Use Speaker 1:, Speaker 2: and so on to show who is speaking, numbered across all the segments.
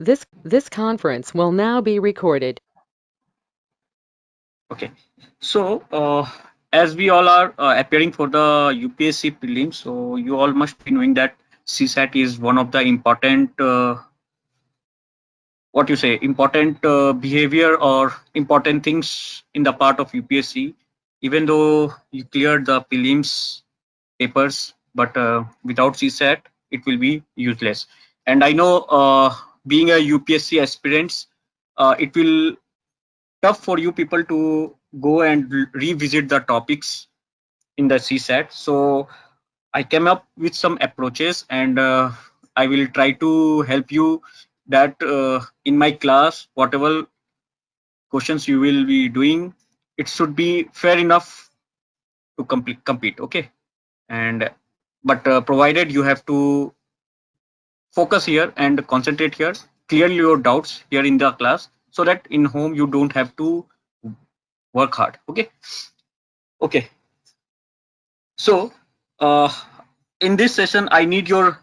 Speaker 1: This conference will now be recorded.
Speaker 2: Okay, so as we all are appearing for the UPSC prelims, so you all must be knowing that CSAT is one of the important, what you say, important behavior or important things in the part of UPSC. Even though you cleared the prelims papers, but without CSAT, it will be useless. And I know, being a UPSC aspirants, it will tough for you people to go and revisit the topics in the CSAT. So I came up with some approaches, and I will try to help you that in my class, whatever questions you will be doing, it should be fair enough to compete. Okay, and but provided you have to focus here and concentrate here, clear your doubts here in the class, so that in home you don't have to work hard. Okay, okay. So, uh, in this session, I need your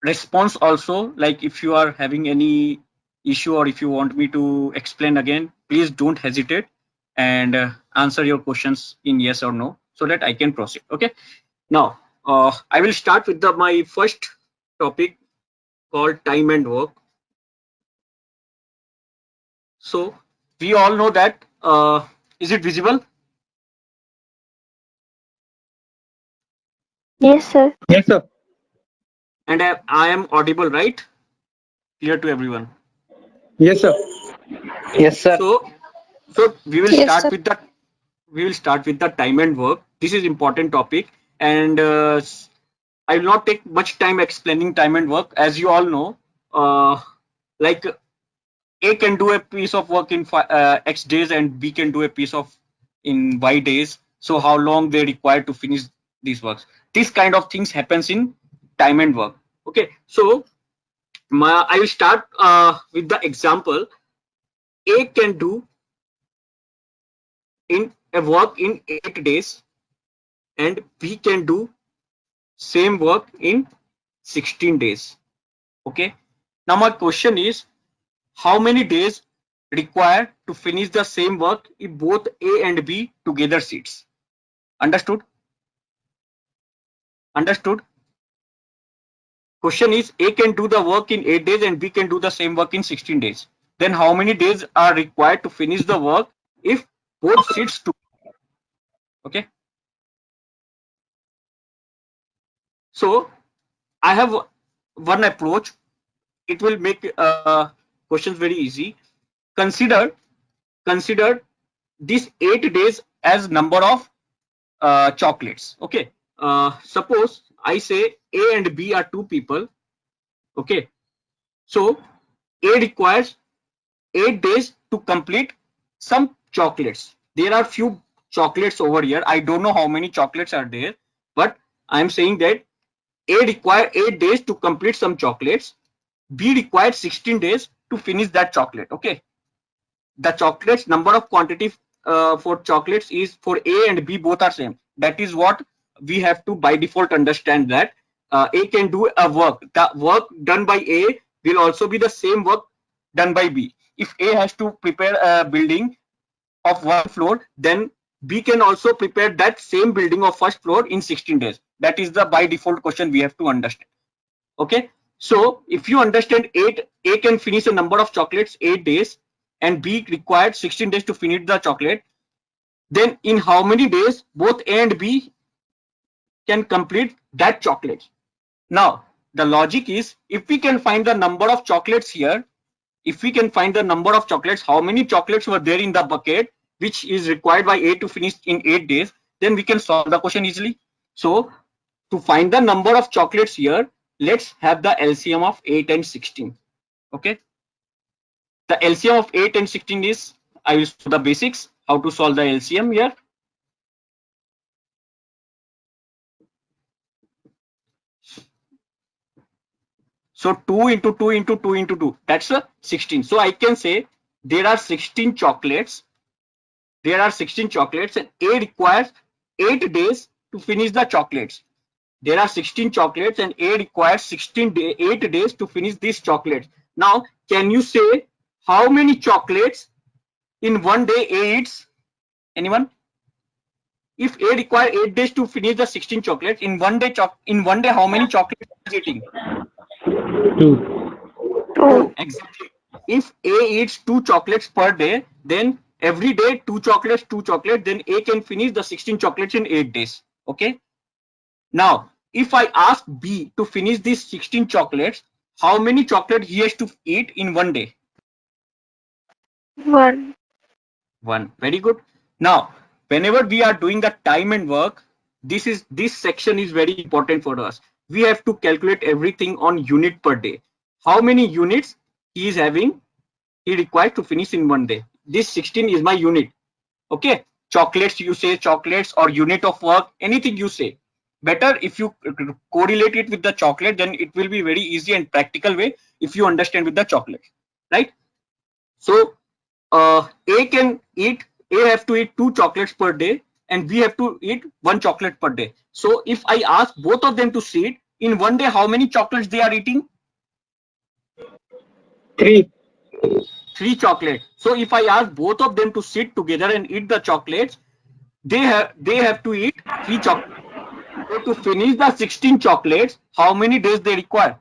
Speaker 2: response also. Like, if you are having any issue or if you want me to explain again, please don't hesitate and answer your questions in yes or no so that I can proceed. Okay. Now, I will start with my first topic called time and work. So, we all know that. Is it visible?
Speaker 3: Yes, sir.
Speaker 4: Yes, sir.
Speaker 2: And I am audible, right? Clear to everyone.
Speaker 4: Yes, sir.
Speaker 2: Okay.
Speaker 5: Yes, sir.
Speaker 2: So we will
Speaker 3: Yes,
Speaker 2: start
Speaker 3: sir.
Speaker 2: with the time and work. This is important topic, and I will not take much time explaining time and work. As you all know, like A can do a piece of work in X days, and B can do a piece of in Y days. So how long they require to finish these works? This kind of things happens in time and work. Okay, so I will start with the example. A can do in a work in 8 days, and B can do same work in 16 days. Okay. Now my question is, how many days required to finish the same work if both A and B together sits? Understood? Understood? Question is, A can do the work in 8 days and B can do the same work in 16 days. Then how many days are required to finish the work if both sits together? Okay. So I have one approach. It will make questions very easy. Consider consider these 8 days as number of chocolates. Okay. Suppose I say A and B are two people. Okay. So A requires 8 days to complete some chocolates. There are few chocolates over here. I don't know how many chocolates are there, but I'm saying that A requires 8 days to complete some chocolates. B requires 16 days to finish that chocolate. Okay. The chocolates number of quantity for chocolates is for A and B both are same. That is what we have to by default understand, that A can do a work. The work done by A will also be the same work done by B. If A has to prepare a building of one floor, then B can also prepare that same building of first floor in 16 days. That is the by default question we have to understand. Okay. So if you understand, A can finish a number of chocolates 8 days, and B required 16 days to finish the chocolate, then in how many days both A and B can complete that chocolate? Now the logic is, if we can find the number of chocolates here, if we can find the number of chocolates, how many chocolates were there in the bucket which is required by A to finish in 8 days, then we can solve the question easily. So to find the number of chocolates here, let's have the LCM of 8 and 16. Okay. The LCM of 8 and 16 is, I will show the basics how to solve the LCM here. So 2 into 2 into 2 into 2, that's a 16. So I can say there are 16 chocolates. There are 16 chocolates, and A requires 8 days to finish the chocolates. there are 16 chocolates and A requires 8 days to finish these chocolates. Now, can you say how many chocolates in one day A eats? Anyone? If A requires 8 days to finish the 16 chocolates, in one day, how many chocolates is eating?
Speaker 3: 2.
Speaker 2: 2.
Speaker 4: Two.
Speaker 2: Exactly. If A eats 2 chocolates per day, then every day 2 chocolates, 2 chocolates, then A can finish the 16 chocolates in 8 days. Okay. Now, if I ask B to finish these 16 chocolates, how many chocolates he has to eat in one day?
Speaker 4: One.
Speaker 2: 1. Very good. Now, whenever we are doing the time and work, this section is very important for us. We have to calculate everything on unit per day. How many units he is having, he required to finish in one day. This 16 is my unit. Okay. Chocolates, you say chocolates, or unit of work, anything you say. Better if you correlate it with the chocolate, then it will be very easy and practical way if you understand with the chocolate, right? So A can eat, A have to eat 2 chocolates per day, and B have to eat 1 chocolate per day. So if I ask both of them to sit in one day, how many chocolates they are eating?
Speaker 3: 3.
Speaker 2: 3 chocolates. So if I ask both of them to sit together and eat the chocolates, they have to eat 3 chocolates. So to finish the 16 chocolates, how many days they require?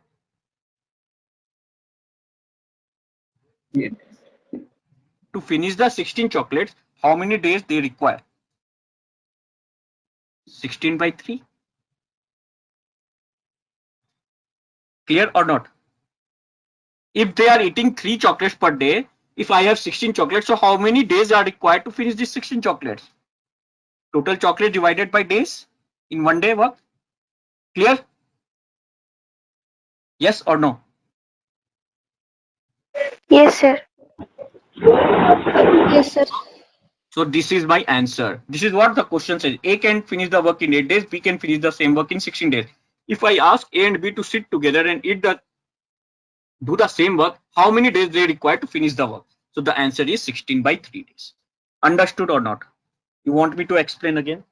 Speaker 2: To finish the 16 chocolates, how many days they require? 16 by 3. Clear or not? If they are eating 3 chocolates per day, if I have 16 chocolates, so how many days are required to finish these 16 chocolates? Total chocolate divided by days in one day work. Clear? Yes or no?
Speaker 4: Yes, sir.
Speaker 5: Yes, sir.
Speaker 2: So this is my answer. This is what the question says. A can finish the work in 8 days, B can finish the same work in 16 days. If I ask A and B to sit together and do the same work, how many days they require to finish the work? So the answer is 16 by 3 days. Understood or not? You want me to explain again?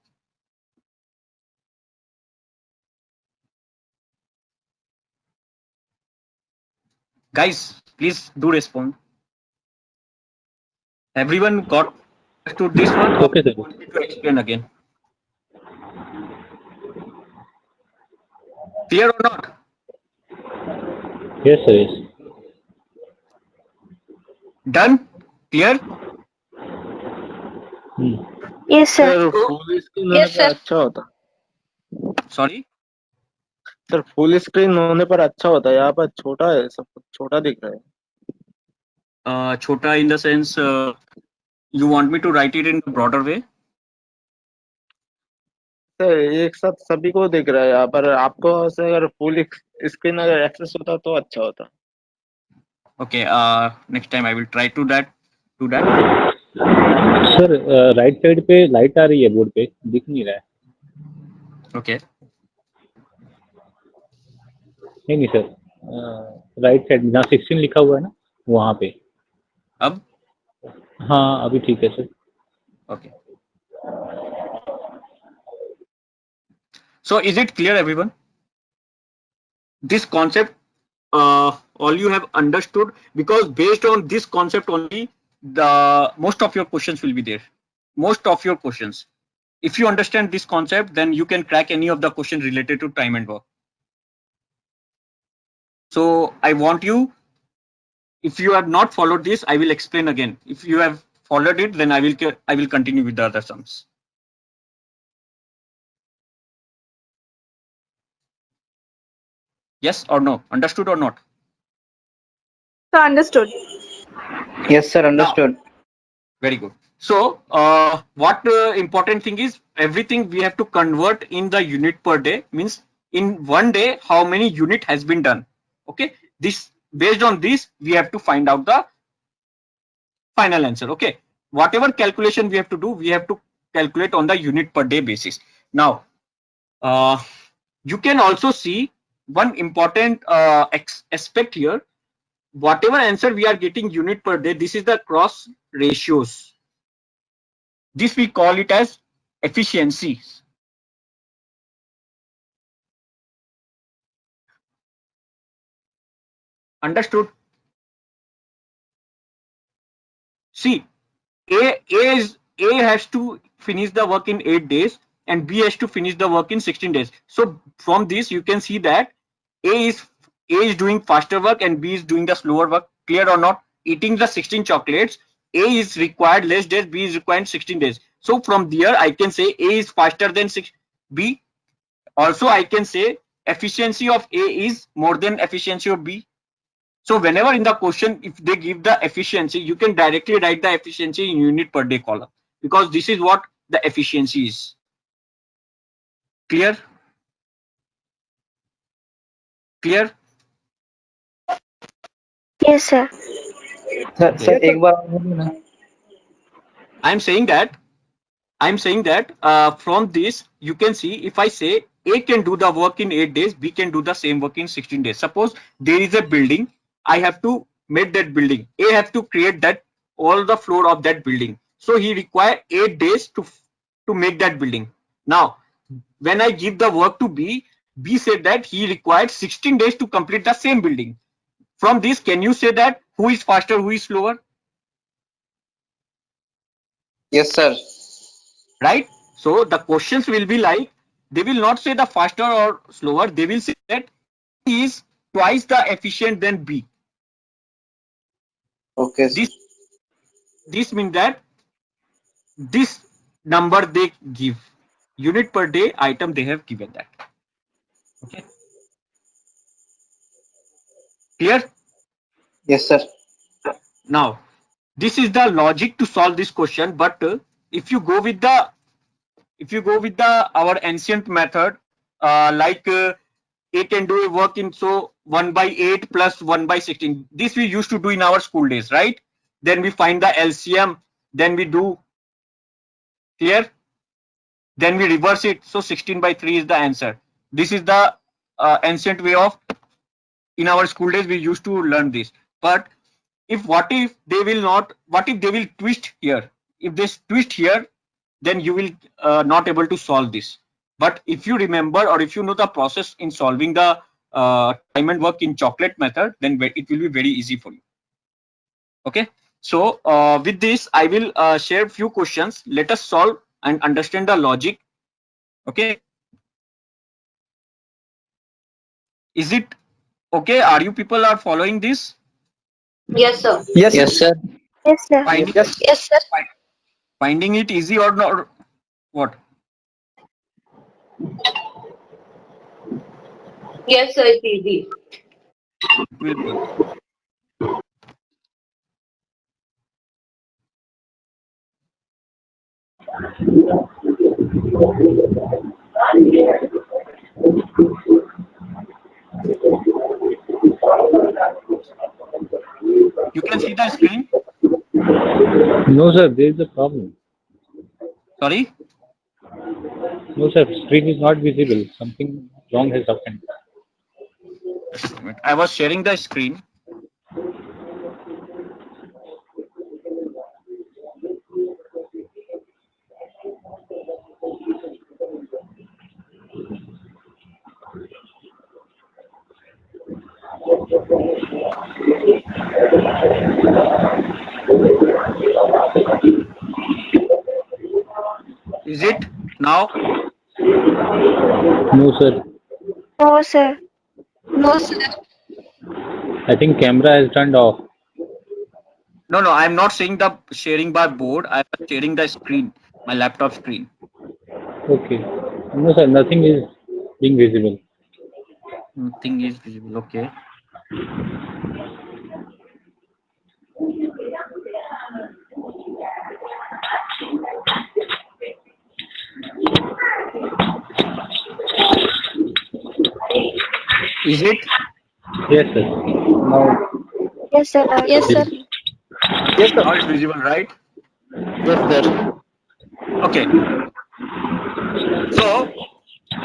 Speaker 2: Guys, please do respond. Everyone got understood this one, or
Speaker 3: Okay, sir.
Speaker 2: you want me to explain again? Clear or not?
Speaker 3: Yes, sir. Yes.
Speaker 2: Done? Clear?
Speaker 3: Hmm.
Speaker 4: Yes, sir.
Speaker 6: Sir
Speaker 2: So,
Speaker 6: full screen होने
Speaker 5: Yes,
Speaker 6: पर
Speaker 5: sir.
Speaker 6: अच्छा होता
Speaker 2: sorry.
Speaker 6: Sir full screen होने पर अच्छा होता है यहाँ पर छोटा है सब कुछ छोटा दिख रहा है
Speaker 2: Chota in the sense, you want me to write it in a broader way?
Speaker 6: Sir एक साथ सभी को दिख रहा है यहाँ पर आपको से अगर फुल स्क्रीन अगर एक्सेस होता तो अच्छा होता
Speaker 2: Okay. Next time I will try to do that.
Speaker 3: Sir right side पे लाइट आ रही है बोर्ड पे, दिख नहीं रहा है.
Speaker 2: Okay.
Speaker 3: नहीं सर, राइट साइड जहाँ 16 लिखा हुआ है ना, वहाँ पे.
Speaker 2: अब?
Speaker 3: हाँ, अभी ठीक है sir.
Speaker 2: Okay. So is it clear, everyone? This concept, all you have understood, because based on this concept only, the most of your questions will be there. Most of your questions. If you understand this concept, then you can crack any of the questions related to time and work. So I want you, if you have not followed this, I will explain again. If you have followed it, then I will continue with the other sums. Yes or no? Understood or not?
Speaker 5: So understood.
Speaker 7: Yes, sir. Understood.
Speaker 2: Very good. So what important thing is, everything we have to convert in the unit per day, means in one day how many unit has been done. Okay, this, based on this we have to find out the final answer. Okay, whatever calculation we have to do, we have to calculate on the unit per day basis. Now you can also see one important aspect here. Whatever answer we are getting unit per day, this is the cross ratios. This we call it as efficiencies. Understood? See, A has to finish the work in 8 days and B has to finish the work in 16 days. So from this you can see that A is doing faster work and B is doing the slower work. Clear or not? Eating the 16 chocolates, A is required less days, B is required 16 days. So from there I can say A is faster than B. Also I can say efficiency of A is more than efficiency of B. So whenever in the question, if they give the efficiency, you can directly write the efficiency in unit per day column, because this is what the efficiency is. Clear? Clear?
Speaker 7: Yes, sir. Sir एक बार और बोलिए ना.
Speaker 2: I'm saying that from this you can see, if I say A can do the work in 8 days, B can do the same work in 16 days. Suppose there is a building, I have to make that building. A have to create that all the floor of that building. So he require 8 days to make that building. Now, when I give the work to B, B said that he required 16 days to complete the same building. From this, can you say that who is faster, who is slower?
Speaker 7: Yes, sir.
Speaker 2: Right? So the questions will be like, they will not say the faster or slower, they will say that he is twice the efficient than B.
Speaker 7: Okay, sir.
Speaker 2: This means that this number they give, unit per day item they have given that. Okay. Clear?
Speaker 7: Yes, sir.
Speaker 2: Now, this is the logic to solve this question, but if you go with the our ancient method, like A can do a work in 1/8 plus 1/16. This we used to do in our school days, right? Then we find the LCM, then we do here, then we reverse it. So 16/3 is the answer. This is the ancient way of, in our school days we used to learn this. But what if they will not? What if they will twist here? If they twist here, then you will not able to solve this. But if you remember, or if you know the process in solving the time and work in chocolate method, then it will be very easy for you. Okay. So with this, I will share few questions. Let us solve and understand the logic. Okay. Is it okay? Are you people are following this?
Speaker 4: Yes, sir.
Speaker 7: Yes, sir.
Speaker 5: Yes, sir.
Speaker 2: Finding,
Speaker 4: Yes, sir.
Speaker 2: finding it easy or not? What?
Speaker 4: Yes, sir. It's easy.
Speaker 2: Will be. You can see the screen.
Speaker 3: No, sir, there is a problem.
Speaker 2: Sorry.
Speaker 3: No, sir, screen is not visible. Something wrong has happened.
Speaker 2: Just a minute. I was sharing the screen. Is it now?
Speaker 3: No, sir.
Speaker 5: No, sir.
Speaker 4: No, sir.
Speaker 3: I think camera is turned off.
Speaker 2: No, no. I'm not saying the sharing by board. I'm sharing the screen, my laptop screen.
Speaker 3: Okay. No, sir, nothing is being visible.
Speaker 2: Nothing is visible. Okay. Is it?
Speaker 3: Yes, sir. Now,
Speaker 5: Yes, sir.
Speaker 4: Yes, sir.
Speaker 6: Yes, sir.
Speaker 2: Now it's visible, right?
Speaker 6: Yes, sir.
Speaker 2: Okay. So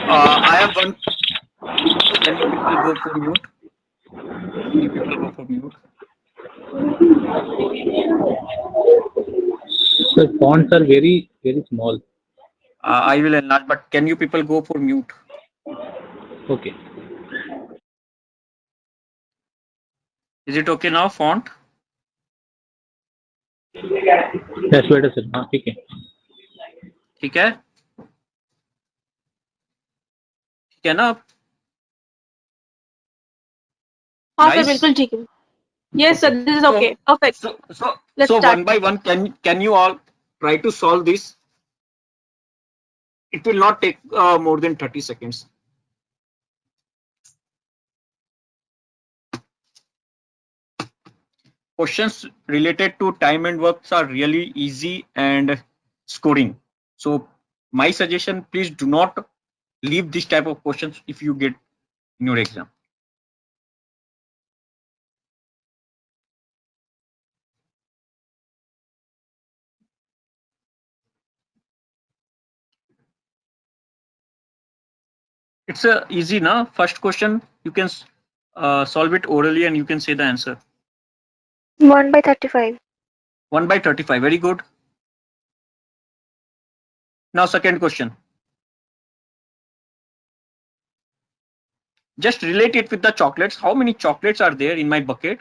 Speaker 2: I have one. Can you people go for mute? Can you people go for mute?
Speaker 3: sir, fonts are very, very small.
Speaker 2: I will enlarge, but can you people go for mute?
Speaker 3: Okay.
Speaker 2: Is it okay now? Font?
Speaker 3: That's better, sir. हाँ ठीक है.
Speaker 2: ठीक है? ठीक है ना?
Speaker 8: हाँ sir
Speaker 2: Nice?
Speaker 8: बिल्कुल ठीक है. Yes sir, this is okay. Perfect.
Speaker 2: So
Speaker 8: Let's start.
Speaker 2: one by one, can you all try to solve this? It will not take more than 30 seconds. Questions related to time and works are really easy and scoring. So my suggestion, please do not leave this type of questions if you get in your exam. It's easy now. First question, you can solve it orally and you can say the answer.
Speaker 5: 1/35.
Speaker 2: 1/35. Very good. Now second question. Just relate it with the chocolates. How many chocolates are there in my bucket?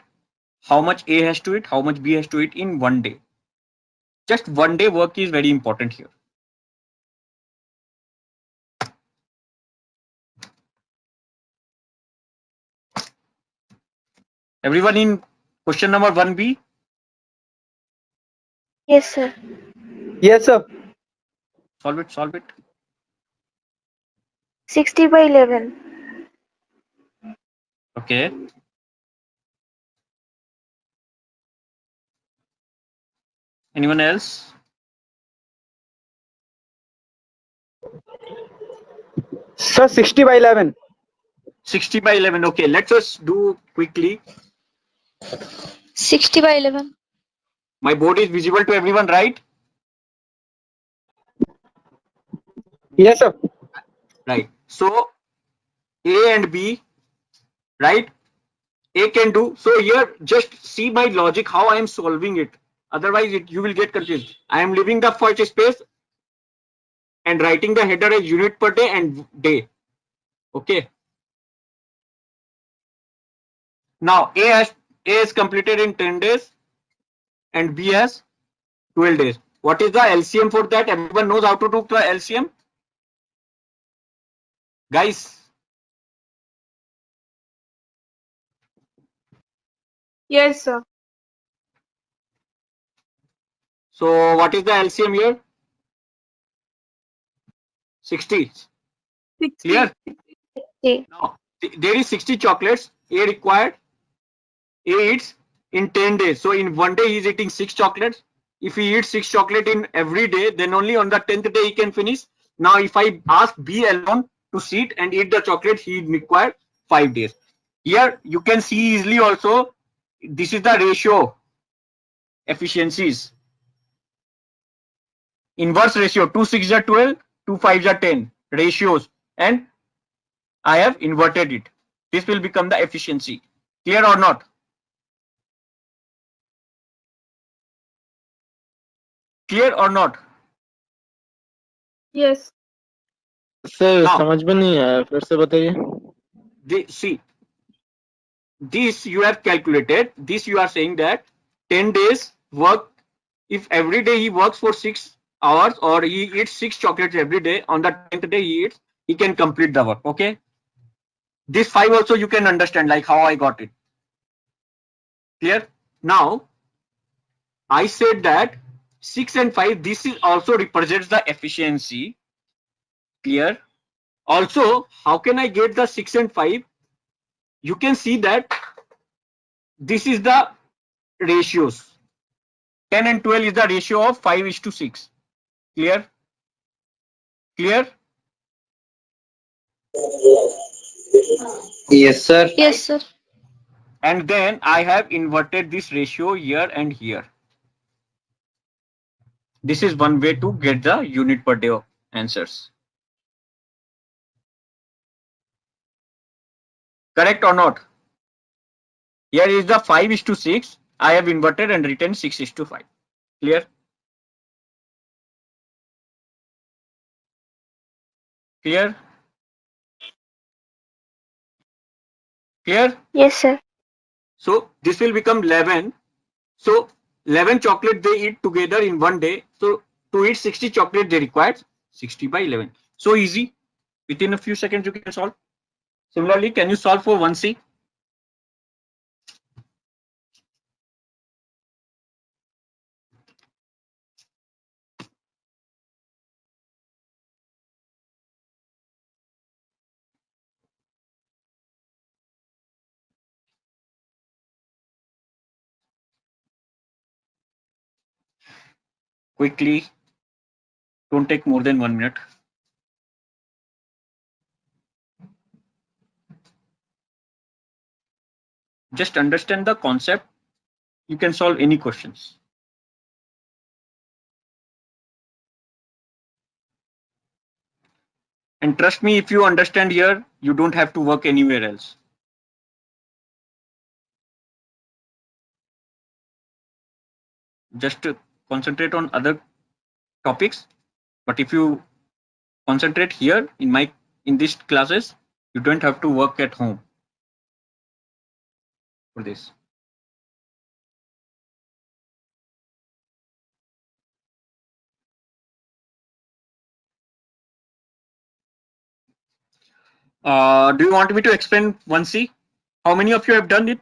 Speaker 2: How much A has to eat? How much B has to eat in one day? Just one day work is very important here. Everyone in question number 1B?
Speaker 5: Yes, sir.
Speaker 7: Yes, sir.
Speaker 2: Solve it.
Speaker 5: 60/11.
Speaker 2: Okay. Anyone else?
Speaker 7: Sir, 60/11.
Speaker 2: 60/11. Okay, let's just do quickly.
Speaker 4: 60/11.
Speaker 2: My board is visible to everyone, right?
Speaker 7: Yes, sir.
Speaker 2: Right. So A and B, right? A can do. So here, just see my logic, how I am solving it. Otherwise, you will get confused. I am leaving the first space and writing the header as unit per day and day. Okay. Now A is completed in 10 days and B has 12 days. What is the LCM for that? Everyone knows how to do the LCM? Guys,
Speaker 8: Yes sir.
Speaker 2: so what is the LCM here? 60.
Speaker 8: 60.
Speaker 2: Clear?
Speaker 5: Okay.
Speaker 2: Now, there is 60 chocolates. A required. A eats in 10 days. So in one day he is eating 6 chocolates. If he eats 6 chocolate in every day, then only on the 10th day he can finish. Now if I ask B alone to sit and eat the chocolate, he require 5 days. Here you can see easily also, this is the ratio efficiencies. Inverse ratio, 2 6 are 12, 2 5 are 10 ratios, and I have inverted it. This will become the efficiency. Clear or not? Clear or not?
Speaker 8: Yes.
Speaker 6: Sir
Speaker 2: Now,
Speaker 6: समझ में नहीं आया, फिर से बताइए.
Speaker 2: see, this you have calculated. This you are saying that 10 days work. If every day he works for 6 hours or he eats 6 chocolates every day, on the 10th day he eats, he can complete the work. Okay. This 5 also you can understand, like how I got it. Clear? Now, I said that 6 and 5, this is also represents the efficiency. Clear? Also, how can I get the 6 and 5? You can see that this is the ratios. 10 and 12 is the ratio of 5:6. Clear? Clear?
Speaker 7: Yes, sir.
Speaker 4: Yes, sir.
Speaker 2: And then I have inverted this ratio here and here. This is one way to get the unit per day answers. Correct or not? Here is the 5:6. I have inverted and written 6:5. Clear? Clear? Clear?
Speaker 5: Yes, sir.
Speaker 2: So this will become 11. So 11 chocolate they eat together in one day. So to eat 60 chocolate they require 60 by 11. So easy. Within a few seconds you can solve. Similarly, can you solve for 1C? Quickly, don't take more than 1 minute. Just understand the concept. You can solve any questions. And trust me, if you understand here, you don't have to work anywhere else. Just concentrate on other topics. But if you concentrate here in these classes, you don't have to work at home for this. Do you want me to explain 1C? How many of you have done it?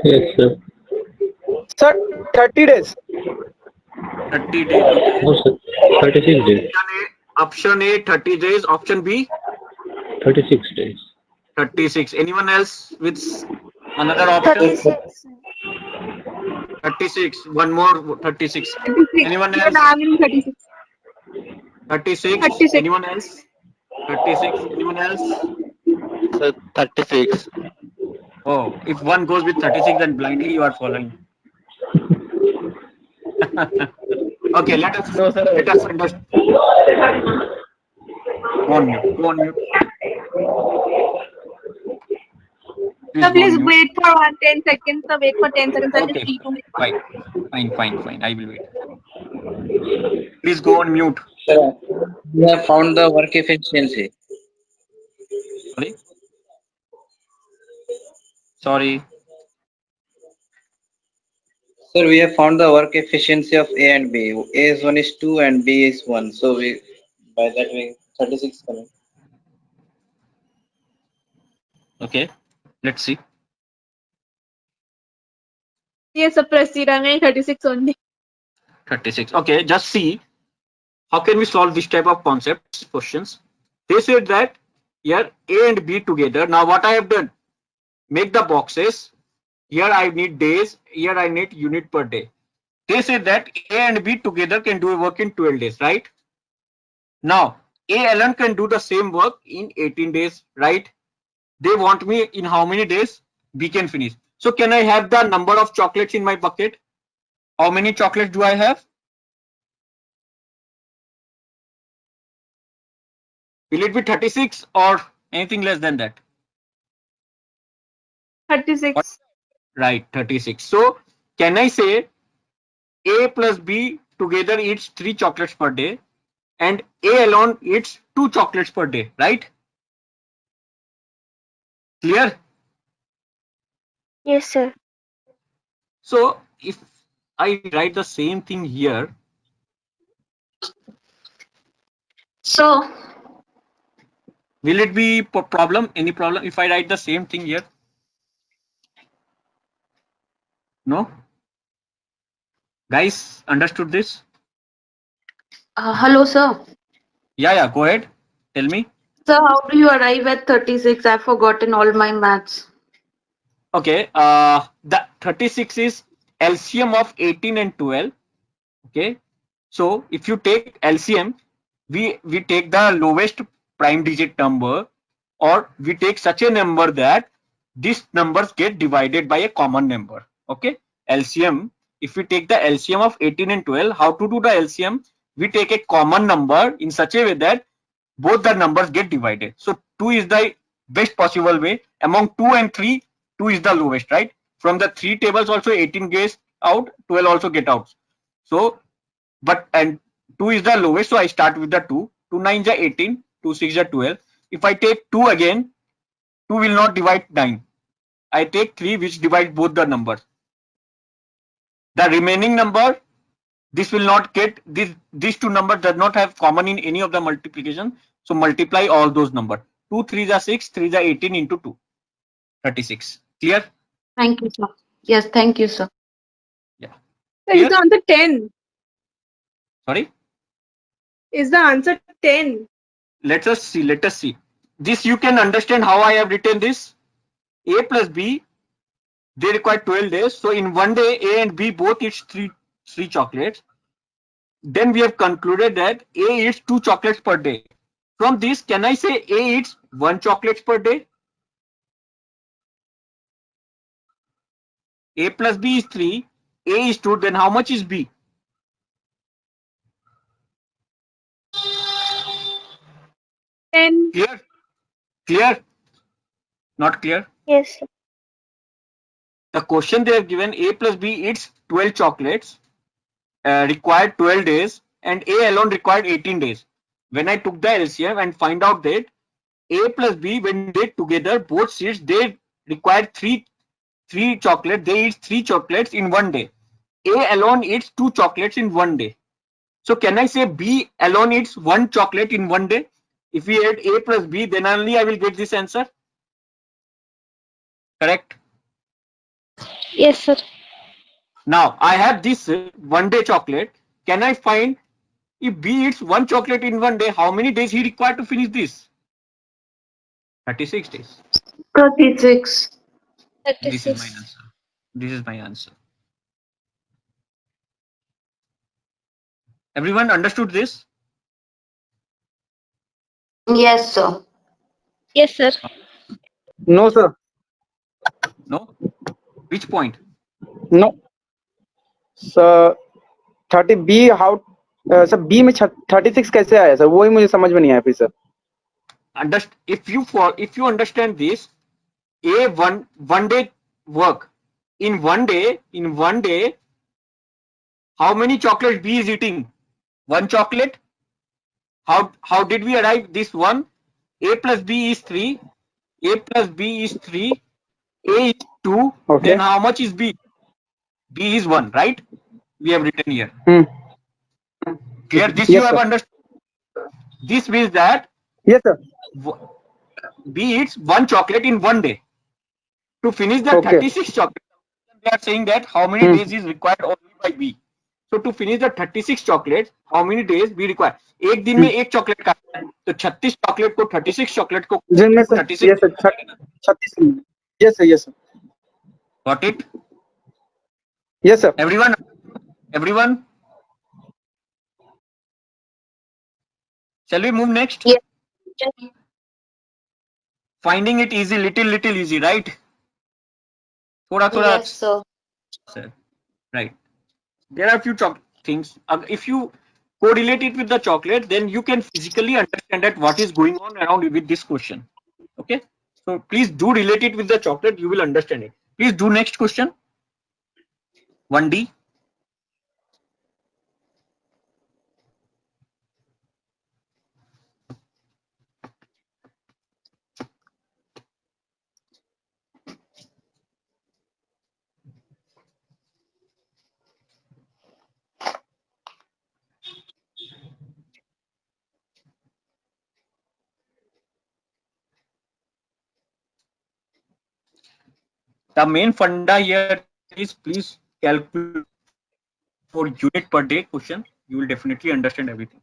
Speaker 3: Yes, sir.
Speaker 7: Sir, 30 days.
Speaker 2: 30 days. Okay.
Speaker 3: No, sir. 36 days.
Speaker 2: Option A 30 days. Option B
Speaker 3: 36 days.
Speaker 2: 36. Anyone else with another option?
Speaker 5: 36.
Speaker 2: 36. One more 36.
Speaker 8: 36.
Speaker 2: Anyone
Speaker 8: Even
Speaker 2: else?
Speaker 8: I'm in 36.
Speaker 2: 36.
Speaker 8: 36.
Speaker 2: Anyone else? 36. Anyone else?
Speaker 6: Sir, 36.
Speaker 2: Oh, if one goes with 36, then blindly you are following. Okay, let us
Speaker 6: No, sir.
Speaker 2: understand. Go on mute. Go on mute. Please
Speaker 8: So
Speaker 2: go on
Speaker 8: please
Speaker 2: mute.
Speaker 8: wait for 10 seconds. So wait for 10 seconds. I'll just
Speaker 2: Okay,
Speaker 8: see to make
Speaker 2: fine. I will wait. Please go on mute.
Speaker 7: Sir, we have found the work efficiency.
Speaker 2: Sorry.
Speaker 7: Sir, we have found the work efficiency of A and B. A is 1 is 2 and B is 1. So we by that way 36 coming.
Speaker 2: Okay, let's see.
Speaker 8: Yes, sir, proceed. I'm in 36 only.
Speaker 2: 36. Okay, just see how can we solve this type of concepts questions. They said that here A and B together. Now what I have done, make the boxes. Here I need days, here I need unit per day. They said that A and B together can do a work in 12 days, right? Now A alone can do the same work in 18 days, right? They want me in how many days B can finish. So can I have the number of chocolates in my bucket? How many chocolates do I have? Will it be 36 or anything less than that?
Speaker 8: 36.
Speaker 2: Right, 36. So can I say A plus B together eats 3 chocolates per day and A alone eats 2 chocolates per day, right? Clear?
Speaker 5: Yes, sir.
Speaker 2: So if I write the same thing here,
Speaker 4: So,
Speaker 2: will it be problem? Any problem if I write the same thing here? No? Guys, understood this?
Speaker 4: hello, sir.
Speaker 2: Yeah, go ahead. Tell me.
Speaker 4: Sir, how do you arrive at 36? I've forgotten all my maths.
Speaker 2: Okay, the 36 is LCM of 18 and 12. Okay, so if you take LCM, we take the lowest prime digit number, or we take such a number that these numbers get divided by a common number. Okay, LCM, if we take the LCM of 18 and 12, how to do the LCM? We take a common number in such a way that both the numbers get divided. So 2 is the best possible way. Among 2 and 3, 2 is the lowest, right? From the 3 tables also 18 gets out, 12 also get out. So and 2 is the lowest, so I start with the 2. 2 9 is 18, 2 6 is 12. If I take 2 again, 2 will not divide 9. I take 3 which divide both the numbers. The remaining number, this will not get, these two numbers does not have common in any of the multiplication. So multiply all those numbers. 2 3s are 6, 3s are 18 into 2. 36. Clear?
Speaker 4: Thank you, sir. Yes, thank you, sir.
Speaker 8: So is the answer 10?
Speaker 2: Sorry?
Speaker 8: Is the answer 10?
Speaker 2: Let us see. Let us see. This you can understand how I have written this. A plus B, they require 12 days. So in one day, A and B both eats three chocolates. Then we have concluded that A eats 2 chocolates per day. From this, can I say A eats 1 chocolate per day? A plus B is 3. A is 2. Then how much is B? Clear? Clear? Not clear?
Speaker 5: Yes, sir.
Speaker 2: The question they have given, A plus B eats 12 chocolates, required 12 days, and A alone required 18 days. When I took the LCM and find out that A plus B, when they together, both seeds, they require three chocolates. They eat 3 chocolates in one day. A alone eats 2 chocolates in one day. So can I say B alone eats 1 chocolate in one day? If we add A plus B, then only I will get this answer. Correct?
Speaker 5: Yes, sir.
Speaker 2: Now I have this one day chocolate. Can I find if B eats 1 chocolate in one day, how many days he required to finish this? 36 days.
Speaker 4: 36.
Speaker 2: This is my answer. This is my answer. Everyone understood this?
Speaker 4: Yes, sir.
Speaker 5: Yes, sir.
Speaker 6: No, sir.
Speaker 2: No? Which point?
Speaker 6: No. Sir 30B how sir B में 36 कैसे आया sir? वही मुझे समझ में नहीं आया फिर sir.
Speaker 2: If you understand this, A one day work. In one day, how many chocolates B is eating? 1 chocolate. How did we arrive this one? A plus B is 3. A plus B is 3. A is 2.
Speaker 6: Okay.
Speaker 2: Then how much is B? B is 1, right? We have written here. Clear? This
Speaker 6: Yes,
Speaker 2: you have
Speaker 6: sir.
Speaker 2: understood. This means that
Speaker 6: Yes, sir.
Speaker 2: B eats 1 chocolate in one day. To finish the
Speaker 6: Okay.
Speaker 2: 36 chocolates, they are saying that how many days is required only by B. So to finish the 36 chocolates, how many days we require? एक दिन में एक chocolate खाता है, तो 36 chocolate को 36 chocolate को
Speaker 6: जिनमें sir
Speaker 2: 36
Speaker 6: yes sir 36. Yes sir. Yes sir.
Speaker 2: Got it?
Speaker 6: Yes sir.
Speaker 2: Everyone. Shall we move next?
Speaker 4: Yes.
Speaker 2: Finding it easy, little easy, right? थोड़ा
Speaker 4: Yes, sir.
Speaker 2: right. There are few things. If you correlate it with the chocolate, then you can physically understand that what is going on around with this question. Okay. So please do relate it with the chocolate. You will understand it. Please do next question. 1D. The main funda here is please calculate for unit per day question. You will definitely understand everything.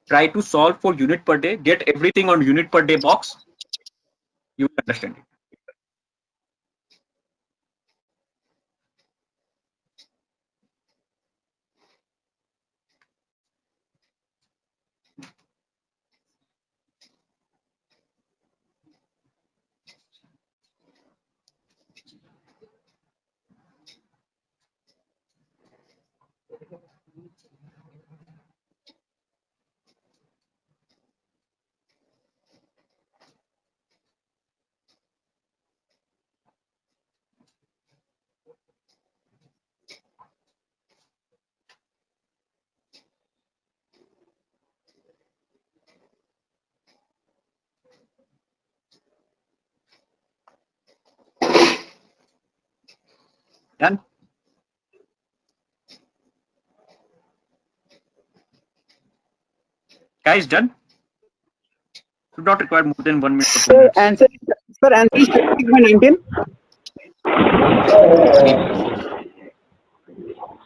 Speaker 2: Try to solve for unit per day. Get everything on unit per day box. You will understand it. Done. Guys, done. Should not require more than 1 minute or 2
Speaker 6: Sir,
Speaker 2: minutes.
Speaker 6: answer is 36 by 19.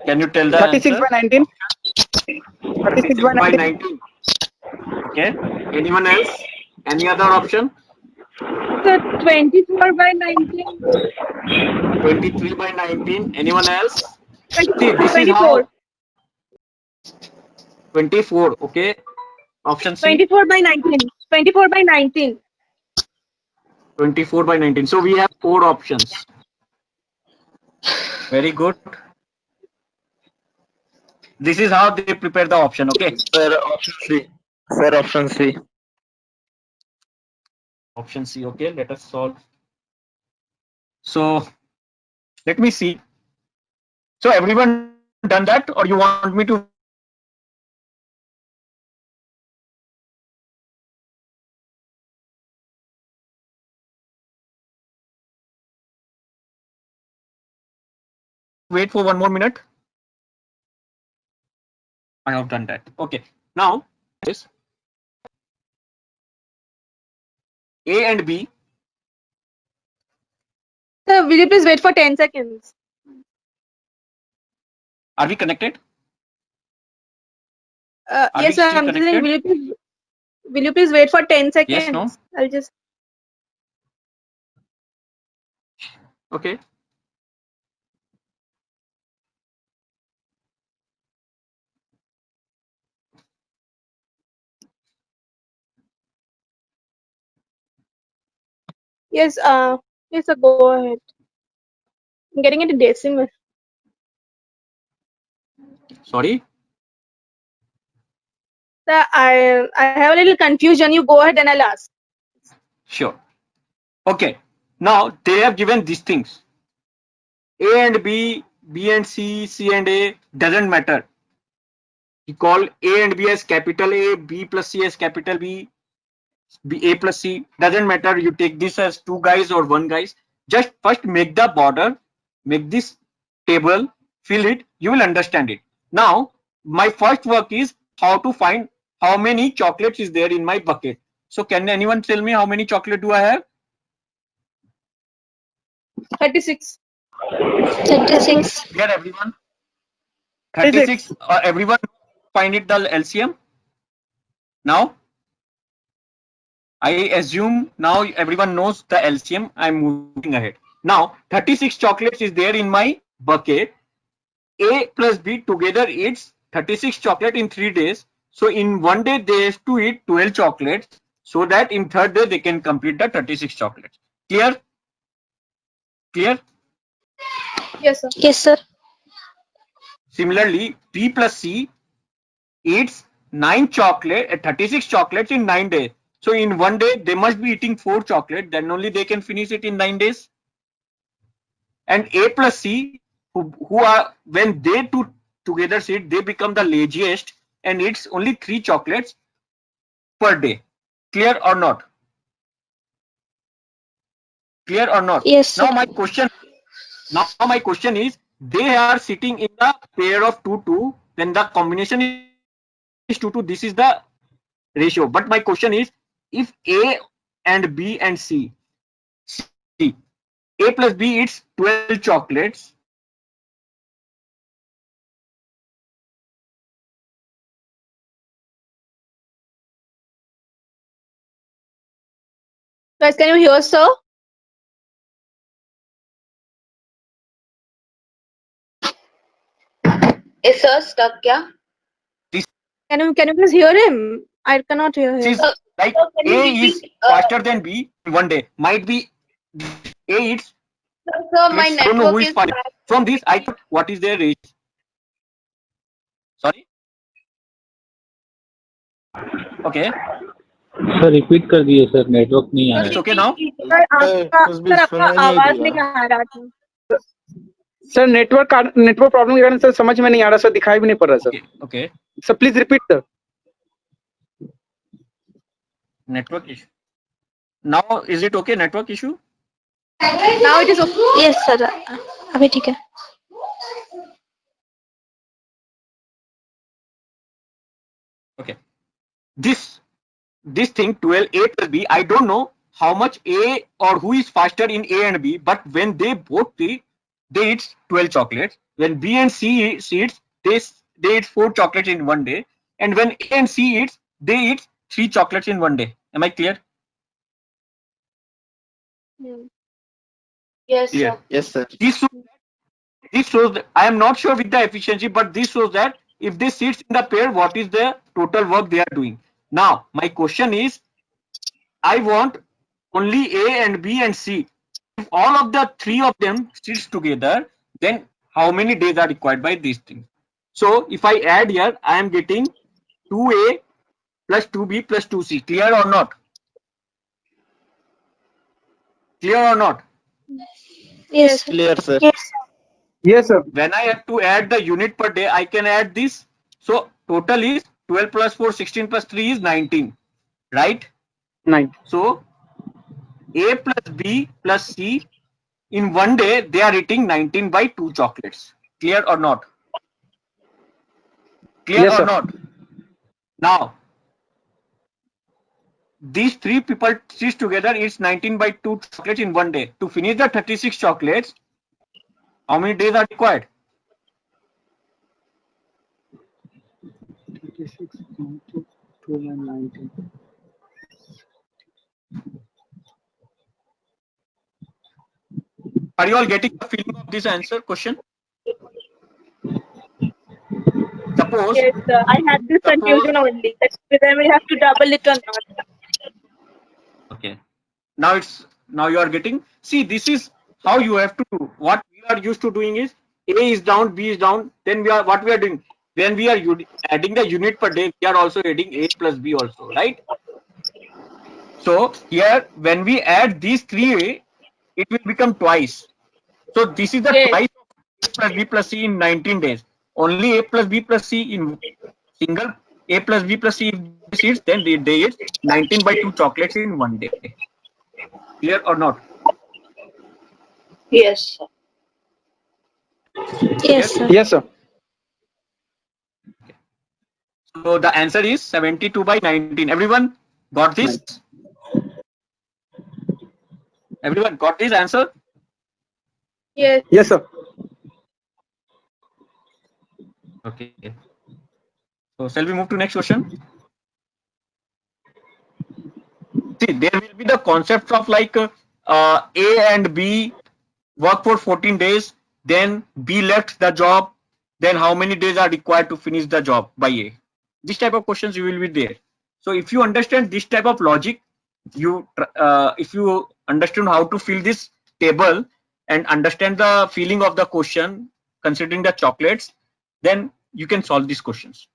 Speaker 2: Can you tell the
Speaker 6: 36
Speaker 2: answer?
Speaker 6: by 19. 36 by 19.
Speaker 2: 19. Okay. Anyone else? Any other option?
Speaker 8: Sir, 24 by 19.
Speaker 2: 23 by 19. Anyone else? See,
Speaker 8: 24.
Speaker 2: this is how 24. Okay. Option C.
Speaker 8: 24 by 19. 24 by 19.
Speaker 2: 24 by 19. So we have 4 options. Very good. This is how they prepare the option. Okay.
Speaker 9: Sir, option C. Sir, option C.
Speaker 2: Option C. Okay. Let us solve. So let me see. So everyone done that, or you want me to? Wait for 1 more minute. I have done that. Okay. Now this A and B.
Speaker 8: Sir, will you please wait for 10 seconds?
Speaker 2: Are we connected? Are
Speaker 8: Yes,
Speaker 2: we
Speaker 8: sir.
Speaker 2: still
Speaker 8: I'm just saying,
Speaker 2: connected?
Speaker 8: will you please wait for 10 seconds?
Speaker 2: Yes, no?
Speaker 8: I'll just.
Speaker 2: Okay.
Speaker 8: Yes, yes, sir, go ahead. I'm getting into decimal.
Speaker 2: Sorry.
Speaker 8: Sir, I have a little confusion. You go ahead and I'll ask.
Speaker 2: Sure. Okay. Now they have given these things. A and B, B and C, C and A, doesn't matter. You call A and B as capital A, B plus C as capital B, A plus C, doesn't matter. You take this as 2 guys or 1 guys. Just first make the border, make this table, fill it, you will understand it. Now, my first work is how to find how many chocolates is there in my bucket. So can anyone tell me how many chocolate do I have?
Speaker 8: 36.
Speaker 5: 36.
Speaker 2: Clear everyone? 36. Everyone find it the LCM? Now? I assume now everyone knows the LCM. I'm moving ahead. Now 36 chocolates is there in my bucket. A plus B together eats 36 chocolate in 3 days. So in 1 day they have to eat 12 chocolates, so that in 3rd day they can complete the 36 chocolates. Clear? Clear?
Speaker 8: Yes, sir.
Speaker 5: Yes, sir.
Speaker 2: Similarly, B plus C eats 36 chocolates in 9 days. So in 1 day they must be eating 4 chocolates, then only they can finish it in 9 days. And A plus C, who are, when they two together sit, they become the laziest and eats only 3 chocolates per day. Clear or not? Clear or not?
Speaker 5: Yes, sir.
Speaker 2: Now my question is, they are sitting in the pair of 2-2, then the combination is 2-2. This is the ratio. But my question is, if A and B and C, A plus B eats 12 chocolates.
Speaker 8: Guys, can you hear, sir?
Speaker 4: Is sir stuck? Yeah.
Speaker 8: Can you please hear him? I cannot hear him.
Speaker 2: Is like A is faster than B in 1 day. Might be A eats.
Speaker 4: Sir, my
Speaker 2: I don't know who
Speaker 4: network
Speaker 2: is
Speaker 4: is
Speaker 2: faster.
Speaker 4: bad.
Speaker 2: From this, I thought, what is their ratio? Sorry. Okay.
Speaker 3: Sir repeat कर दिए sir, network नहीं आ
Speaker 2: It's
Speaker 3: रहा
Speaker 2: okay now.
Speaker 8: Sir आपका आवाज नहीं आ रहा था.
Speaker 6: Sir network problem के कारण सर समझ में नहीं आ रहा सर, दिखाई भी नहीं पड़ रहा sir.
Speaker 2: Okay.
Speaker 6: Sir please repeat sir.
Speaker 2: Network issue. Now is it okay? Network issue.
Speaker 8: Now it is okay.
Speaker 5: Yes, sir. अभी ठीक है.
Speaker 2: Okay. This thing 12 A plus B, I don't know how much A or who is faster in A and B, but when they both eat, they eat 12 chocolates. When B and C eats, they eat 4 chocolates in one day. And when A and C eats, they eat 3 chocolates in one day. Am I clear?
Speaker 4: Yes,
Speaker 2: Clear.
Speaker 4: sir.
Speaker 9: Yes, sir.
Speaker 2: This shows that I am not sure with the efficiency, but this shows that if they sit in the pair, what is the total work they are doing. Now, my question is, I want only A and B and C. If all of the 3 of them sits together, then how many days are required by these things? So if I add here, I am getting 2A plus 2B plus 2C. Clear or not? Clear or not?
Speaker 5: Yes, sir.
Speaker 9: Clear, sir.
Speaker 6: Yes, sir.
Speaker 2: When I have to add the unit per day, I can add this. So total is 12 plus 4, 16 plus 3 is 19, right?
Speaker 6: 9.
Speaker 2: So A plus B plus C, in one day they are eating 19 by 2 chocolates. Clear or not? Clear
Speaker 6: Yes,
Speaker 2: or
Speaker 6: sir.
Speaker 2: not? Now these 3 people sit together, it's 19 by 2 chocolates in one day. To finish the 36 chocolates, how many days are required?
Speaker 6: 36, 12 and 19.
Speaker 2: Are you all getting the feeling of this answer question? Suppose
Speaker 8: Yes, sir. I had this confusion only. That whether we have to double it or not.
Speaker 2: okay. Now you are getting, see, this is how you have to do. What we are used to doing is A is down, B is down, then what we are doing, when we are adding the unit per day, we are also adding A plus B also, right? So here when we add these 3A, it will become twice. So this is the
Speaker 8: Yes.
Speaker 2: twice of A plus B plus C in 19 days. Only A plus B plus C in single A plus B plus C seeds, then they eat 19 by 2 chocolates in one day. Clear or not?
Speaker 4: Yes, sir.
Speaker 5: Yes, sir.
Speaker 6: Yes, sir.
Speaker 2: So the answer is 72 by 19. Everyone got this? Everyone got this answer?
Speaker 8: Yes.
Speaker 6: Yes, sir.
Speaker 2: Okay. So shall we move to next question? See, there will be the concept of like A and B work for 14 days, then B left the job, then how many days are required to finish the job by A. This type of questions you will be there. So if you understand this type of logic, if you understand how to fill this table and understand the feeling of the question considering the chocolates, then you can solve these questions.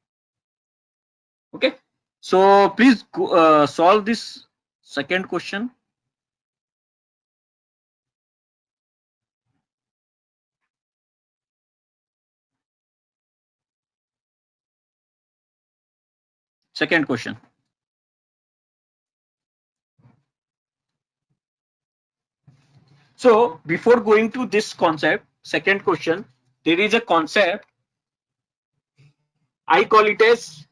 Speaker 2: Okay, so please solve this second question. Second question. So before going to this concept, second question, there is a concept, I call it as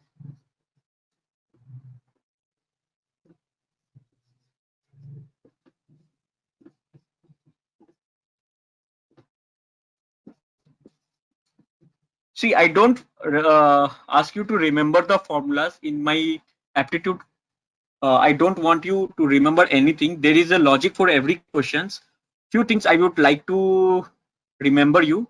Speaker 2: see, I don't ask you to remember the formulas in my aptitude. I don't want you to remember anything. There is a logic for every questions. Few things I would like to remember you,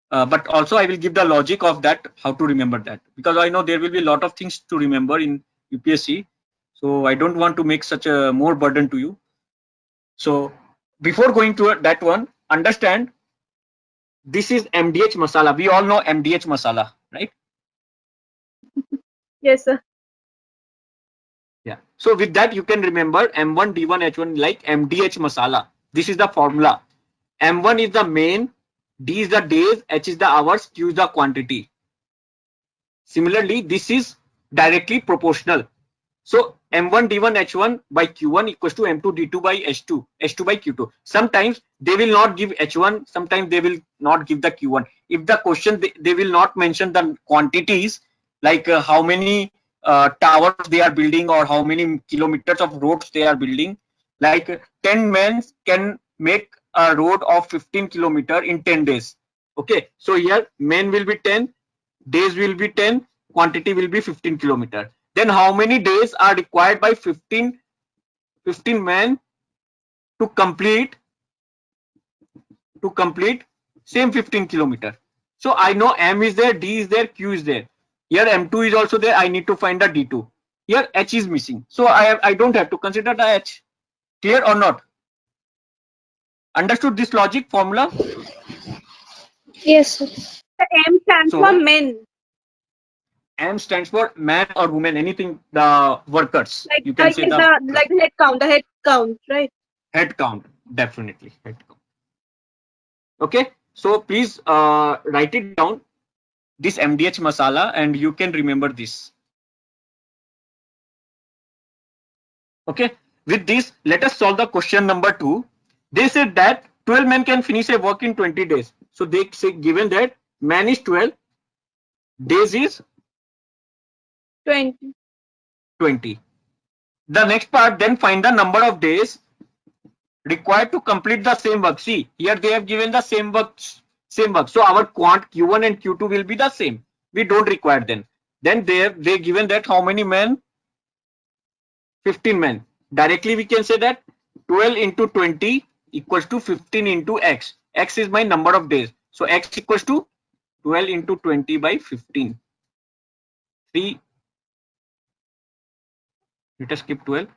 Speaker 2: but also I will give the logic of that, how to remember that, because I know there will be a lot of things to remember in UPSC. So I don't want to make such a more burden to you. So before going to that one, understand this is MDH masala. We all know MDH masala, right?
Speaker 8: Yes, sir.
Speaker 2: Yeah. So with that, you can remember M1, D1, H1 like MDH masala. This is the formula. M1 is the main, D is the days, H is the hours, Q is the quantity. Similarly, this is directly proportional. So M1 D1 H1 by Q1 equals to M2 D2 by H2, H2 by Q2. Sometimes they will not give H1, sometimes they will not give the Q1. If the question they will not mention the quantities like how many towers they are building or how many kilometers of roads they are building. Like 10 men can make a road of 15 kilometer in 10 days. Okay, so here men will be 10, days will be 10, quantity will be 15 kilometer. Then how many days are required by 15 men to complete same 15 kilometer? So I know M is there, D is there, Q is there. Here M2 is also there. I need to find the D2. Here H is missing. So I don't have to consider the H. Clear or not? Understood this logic formula?
Speaker 5: Yes, sir.
Speaker 8: The M stands
Speaker 2: So-
Speaker 8: for men.
Speaker 2: M stands for man or woman, anything, the workers.
Speaker 8: Like
Speaker 2: You can say the
Speaker 8: head count, the head count, right?
Speaker 2: head count, definitely head count. Okay, so please write it down, this MDH masala, and you can remember this. Okay, with this, let us solve the question number 2. They said that 12 men can finish a work in 20 days. So they say, given that man is 12, days is
Speaker 8: 20.
Speaker 2: 20. The next part, then find the number of days required to complete the same work. See, here they have given the same work. So our quant Q1 and Q2 will be the same. We don't require them. Then they given that how many men? 15 men. Directly we can say that 12 into 20 equals to 15 into X. X is my number of days. So X equals to 12 into 20 by 15. 3. Let us skip 12.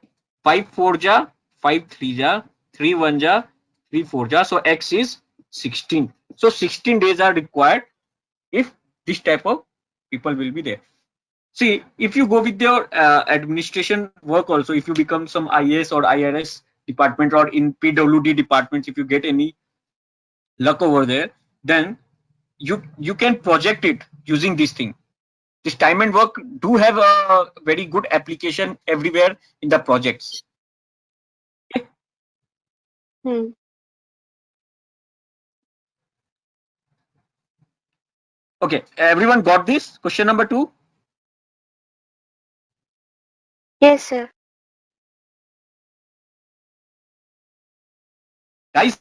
Speaker 2: 5 4 ja, 5 3 ja, 3 1 ja, 3 4 ja. So X is 16. So 16 days are required if this type of people will be there. See, if you go with your administration work also, if you become some IAS or IRS department or in PWD departments, if you get any luck over there, then you can project it using this thing. This time and work do have a very good application everywhere in the projects.
Speaker 8: Hmm.
Speaker 2: Okay, everyone got this? Question number 2?
Speaker 5: Yes, sir.
Speaker 2: Guys,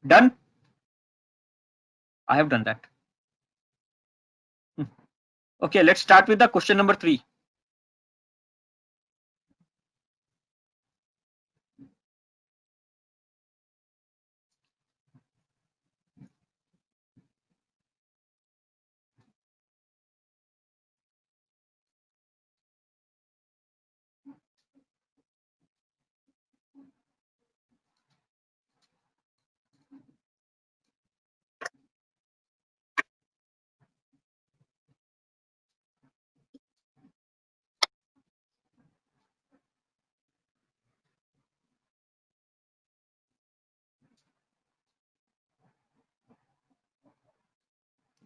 Speaker 2: done? I have done that. Okay, let's start with the question number 3.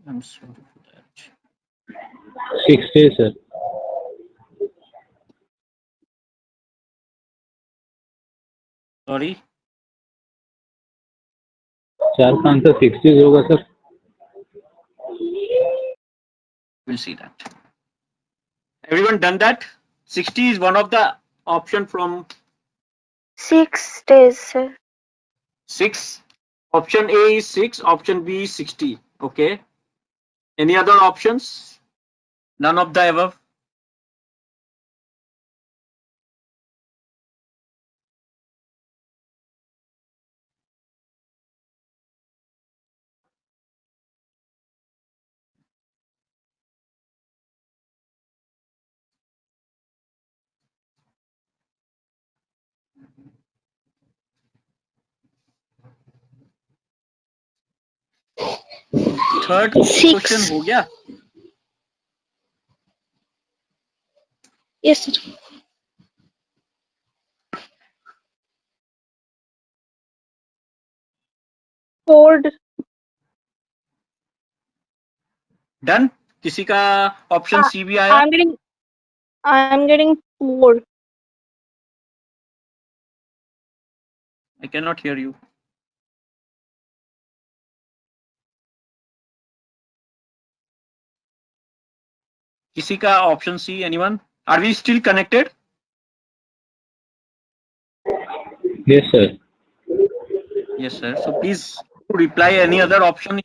Speaker 2: I'm sorry for that.
Speaker 3: 6 days, sir.
Speaker 2: Sorry.
Speaker 3: 4 का answer 6 days होगा sir.
Speaker 2: We'll see that. Everyone done that? 60 is one of the option from
Speaker 5: 6 days, sir.
Speaker 2: 6. Option A is 6, option B is 60. Okay. Any other options? None of the above. Third
Speaker 5: 6.
Speaker 2: Question हो गया.
Speaker 5: Yes, sir.
Speaker 8: Ford.
Speaker 2: Done. किसी का option सी भी आया?
Speaker 8: I'm getting 4.
Speaker 2: I cannot hear you. किसी का option C? Anyone? Are we still connected?
Speaker 3: Yes, sir.
Speaker 2: Yes, sir. So please reply any other option.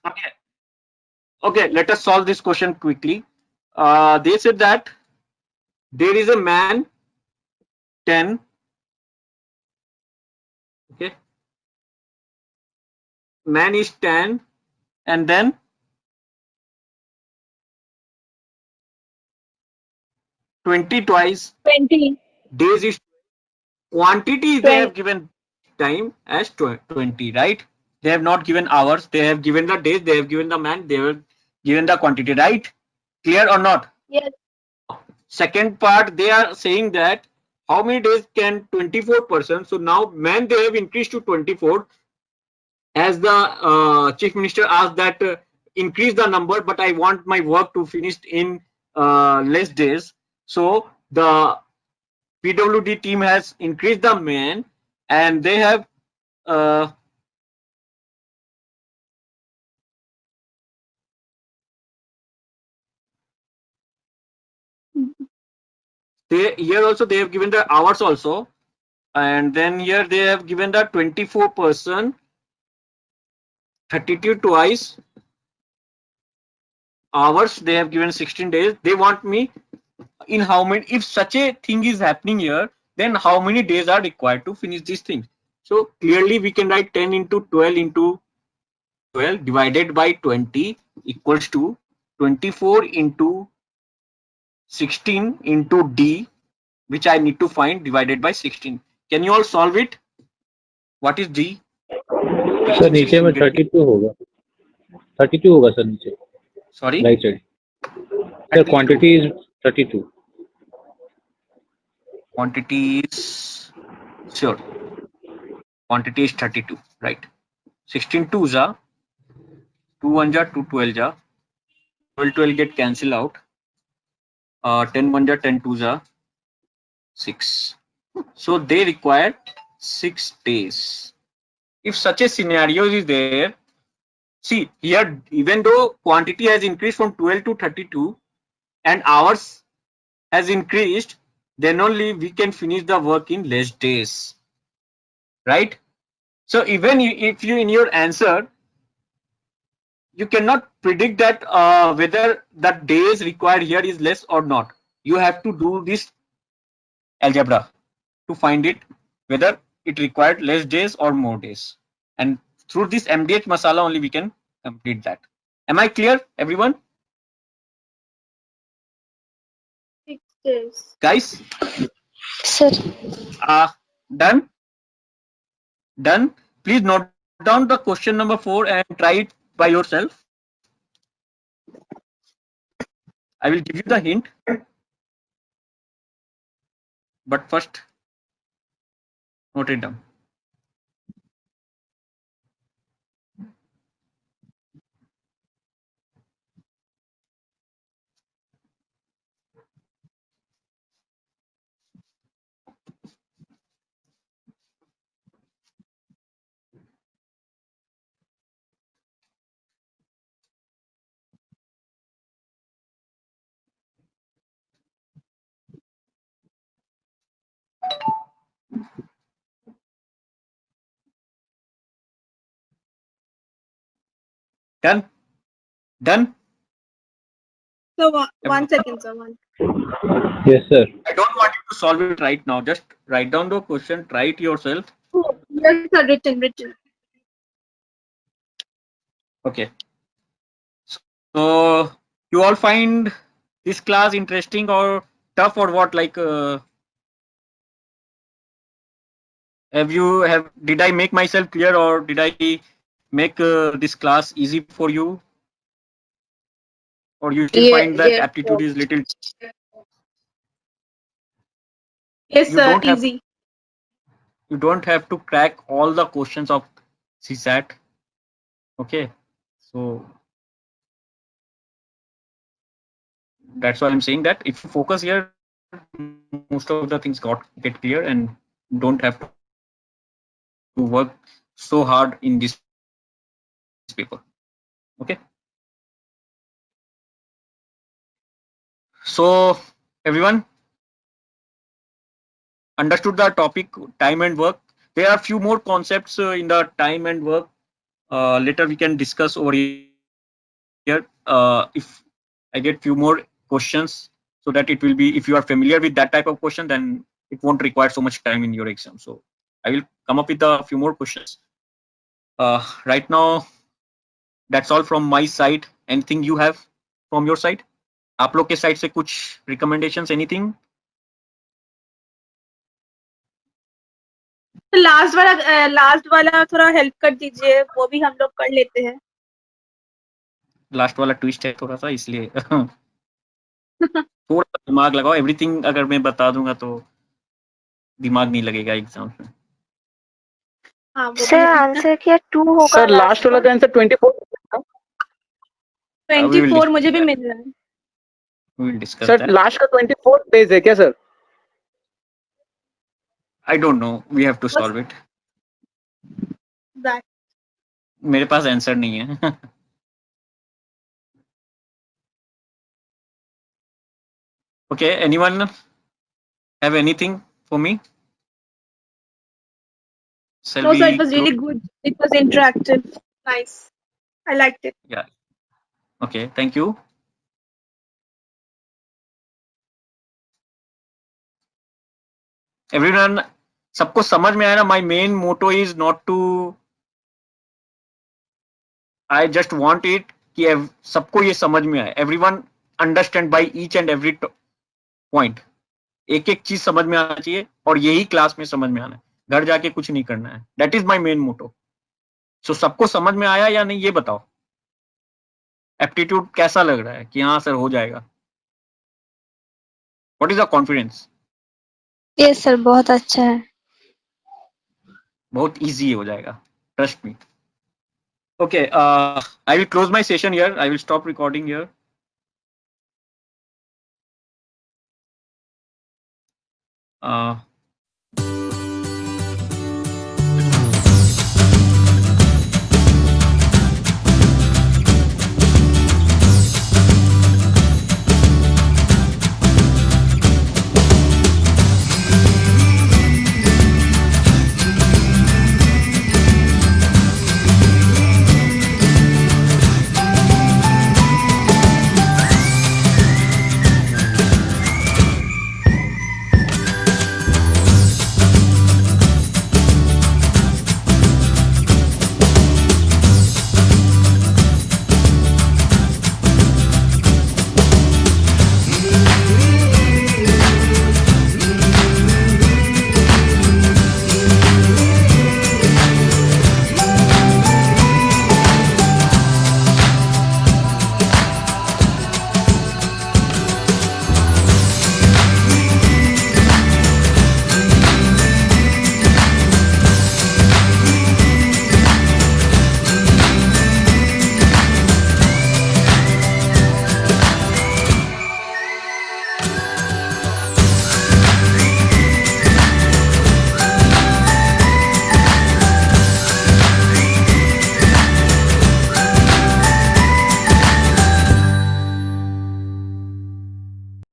Speaker 2: Okay. Okay, let us solve this question quickly. They said that there is a man 10. Okay. Man is 10 and then 20 twice.
Speaker 8: 20.
Speaker 2: Days is quantity they have given time as 20, right? They have not given hours. They have given the days. They have given the man. They have given the quantity, right? Clear or not?
Speaker 8: Yes.
Speaker 2: Second part, they are saying that how many days can 24%? So now man they have increased to 24. As the chief minister asked that increase the number, but I want my work to finish in less days. So the PWD team has increased the man, and they have here also they have given the hours also, and then here they have given the 24%, 32 twice hours. They have given 16 days. They want me in how many, if such a thing is happening here, then how many days are required to finish this thing? So clearly we can write 10 into 12 into 12 divided by 20 equals to 24 into 16 into D, which I need to find, divided by 16. Can you all solve it? What is D?
Speaker 3: Sir नीचे में 32 होगा. 32 होगा sir नीचे.
Speaker 2: Sorry?
Speaker 3: Right side. Sir, quantity is 32.
Speaker 2: Quantity is, sure. Quantity is 32, right? 16 twos are 2 1s are 2 12s are 12 get cancel out. 10 1s are 10 2s are 6. So they require 6 days. If such a scenario is there, see here, even though quantity has increased from 12 to 32 and hours has increased, then only we can finish the work in less days, right? So even if you in your answer you cannot predict that whether the days required here is less or not. You have to do this algebra to find it whether it required less days or more days, and through this MDH masala only we can complete that. Am I clear, everyone?
Speaker 8: 6 days.
Speaker 2: Guys,
Speaker 5: Sir.
Speaker 2: done? Done. Please note down the question number 4 and try it by yourself. I will give you the hint, but first note it down. Done? Done?
Speaker 8: So one second, sir.
Speaker 3: Yes, sir.
Speaker 2: I don't want you to solve it right now. Just write down the question, try it yourself.
Speaker 8: Oh, yes, sir. Written.
Speaker 2: Okay. So you all find this class interesting or tough or what? Like, did I make myself clear or did I make this class easy for you? Or you still find that aptitude is little?
Speaker 8: Yes,
Speaker 2: You
Speaker 8: sir.
Speaker 2: don't have,
Speaker 8: Easy.
Speaker 2: you don't have to crack all the questions of CSAT. Okay. So that's why I'm saying that if you focus here, most of the things get clear and don't have to to work so hard in this paper. Okay. So everyone understood the topic time and work. There are few more concepts in the time and work. Later we can discuss over here. If I get few more questions, so that it will be, if you are familiar with that type of question, then it won't require so much time in your exam. So I will come up with a few more questions. Right now, that's all from my side. Anything you have from your side? आप लोग के side से कुछ recommendations, anything?
Speaker 8: Last वाला थोड़ा help कर दीजिए, वो भी हम लोग कर लेते हैं.
Speaker 2: लास्ट वाला ट्विस्ट है थोड़ा सा, इसलिए थोड़ा दिमाग लगाओ. एवरीथिंग अगर मैं बता दूंगा तो दिमाग नहीं लगेगा एग्जाम में.
Speaker 8: हाँ, वो
Speaker 5: सर आंसर क्या 2 होगा?
Speaker 6: सर लास्ट वाला का आंसर 24 था.
Speaker 8: 24 मुझे भी मिल रहा है.
Speaker 2: We will discuss
Speaker 6: sir
Speaker 2: that.
Speaker 6: Last का 24 पेज है क्या sir?
Speaker 2: I don't know. We have to solve it.
Speaker 8: That.
Speaker 2: मेरे पास आंसर नहीं है. Okay, anyone have anything for me? Shall
Speaker 8: No, sir,
Speaker 2: we
Speaker 8: it was really
Speaker 2: close?
Speaker 8: good. It was interactive. Nice. I liked it.
Speaker 2: Yeah. Okay, thank you. Everyone, सबको समझ में आया ना? My main motto is not to, I just want it कि सबको ये समझ में आए. Everyone understand by each and every point. एक एक चीज समझ में आना चाहिए और यही क्लास में समझ में आना है. घर जाके कुछ नहीं करना है. That is my main motto. So सबको समझ में आया या नहीं ये बताओ. एप्टीट्यूड कैसा लग रहा है कि हाँ सर हो जाएगा? What is the confidence?
Speaker 5: Yes sir बहुत अच्छा है.
Speaker 2: बहुत इजी हो जाएगा. Trust me. Okay, I will close my session here. I will stop recording here.